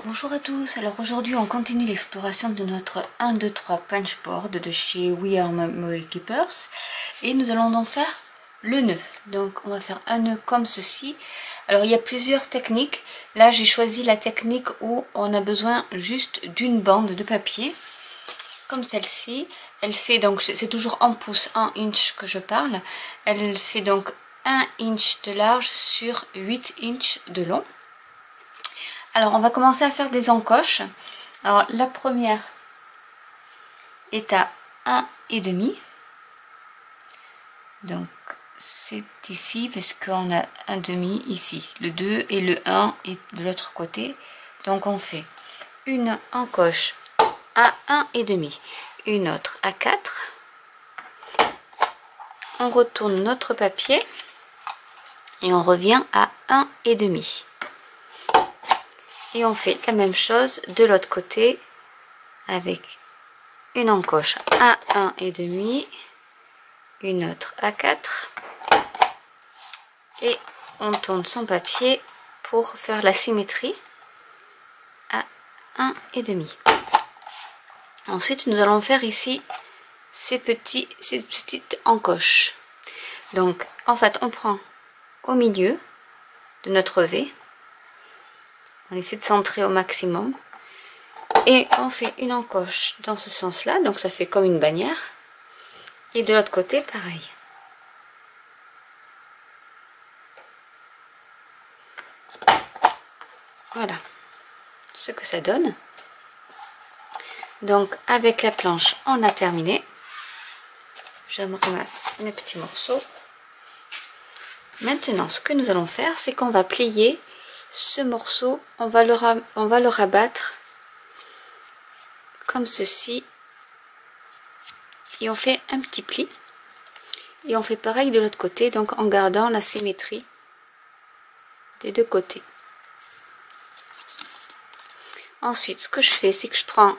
Bonjour à tous, alors aujourd'hui on continue l'exploration de notre 1, 2, 3 punch board de chez We Are Memory Keepers et nous allons donc faire le nœud. Donc on va faire un nœud comme ceci. Alors il y a plusieurs techniques, là j'ai choisi la technique où on a besoin juste d'une bande de papier comme celle-ci. Elle fait donc, c'est toujours en pouces, en inch que je parle, elle fait donc 1 inch de large sur 8 inches de long. Alors on va commencer à faire des encoches. Alors la première est à 1,5. Donc c'est ici parce qu'on a un demi ici. Le 2 et le 1 est de l'autre côté. Donc on fait une encoche à 1,5. Une autre à 4. On retourne notre papier et on revient à 1,5. Et on fait la même chose de l'autre côté avec une encoche à 1,5, une autre à 4 et on tourne son papier pour faire la symétrie à 1,5. Ensuite nous allons faire ici ces petites encoches. Donc en fait on prend au milieu de notre V. On essaie de centrer au maximum. Et on fait une encoche dans ce sens-là. Donc ça fait comme une bannière. Et de l'autre côté, pareil. Voilà ce que ça donne. Donc avec la planche, on a terminé. Je me ramasse mes petits morceaux. Maintenant, ce que nous allons faire, c'est qu'on va plier ce morceau, on va le rabattre comme ceci et on fait un petit pli et on fait pareil de l'autre côté, donc en gardant la symétrie des deux côtés. Ensuite ce que je fais, c'est que je prends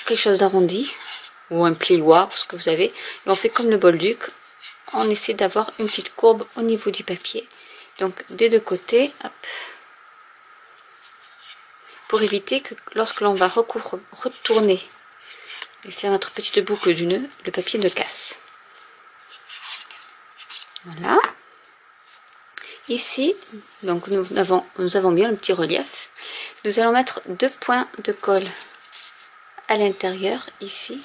quelque chose d'arrondi ou un plioir, ce que vous avez, et on fait comme le bolduc, on essaie d'avoir une petite courbe au niveau du papier. Donc des deux côtés, hop, pour éviter que lorsque l'on va retourner et faire notre petite boucle du nœud, le papier ne casse. Voilà. Ici, donc nous avons bien le petit relief. Nous allons mettre 2 points de colle à l'intérieur ici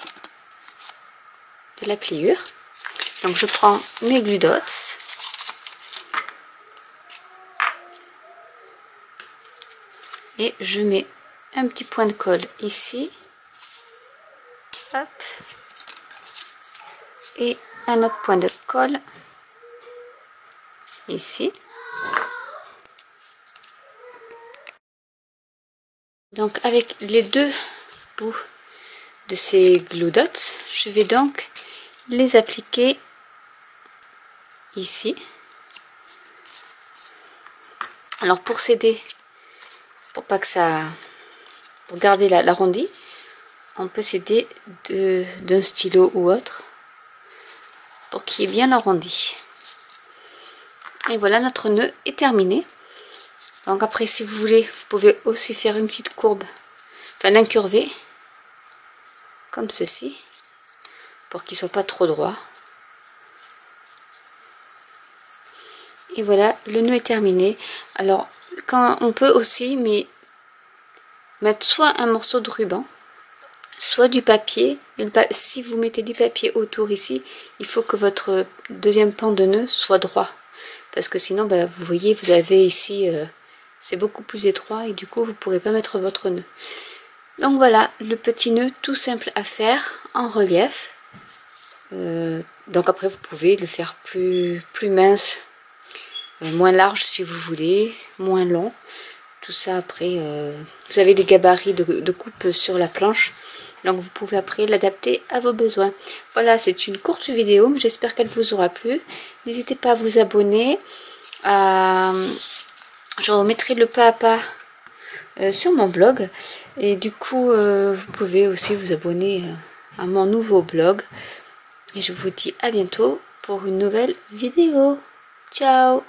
de la pliure. Donc je prends mes glue dots. Et je mets un petit point de colle ici. Hop. Et un autre point de colle ici. Donc avec les deux bouts de ces glue dots, je vais donc les appliquer ici. Alors pour s'aider, pour pas que ça, pour garder l'arrondi, on peut s'aider d'un stylo ou autre pour qu'il y ait bien l'arrondi. Et voilà, notre nœud est terminé. Donc après, si vous voulez, vous pouvez aussi faire une petite courbe, enfin l'incurver comme ceci pour qu'il soit pas trop droit. Et voilà, le nœud est terminé. Alors quand on peut aussi mettre soit un morceau de ruban, soit du papier. Si vous mettez du papier autour ici, il faut que votre deuxième pan de nœud soit droit. Parce que sinon, vous voyez, vous avez ici, c'est beaucoup plus étroit et du coup, vous ne pourrez pas mettre votre nœud. Donc voilà, le petit nœud tout simple à faire en relief. Donc après, vous pouvez le faire plus mince, moins large si vous voulez, moins long. Tout ça après, vous avez des gabarits de coupe sur la planche, donc vous pouvez après l'adapter à vos besoins. Voilà, c'est une courte vidéo, mais j'espère qu'elle vous aura plu. N'hésitez pas à vous abonner. Je remettrai le pas à pas sur mon blog, et du coup vous pouvez aussi vous abonner à mon nouveau blog. Et je vous dis à bientôt pour une nouvelle vidéo. Ciao!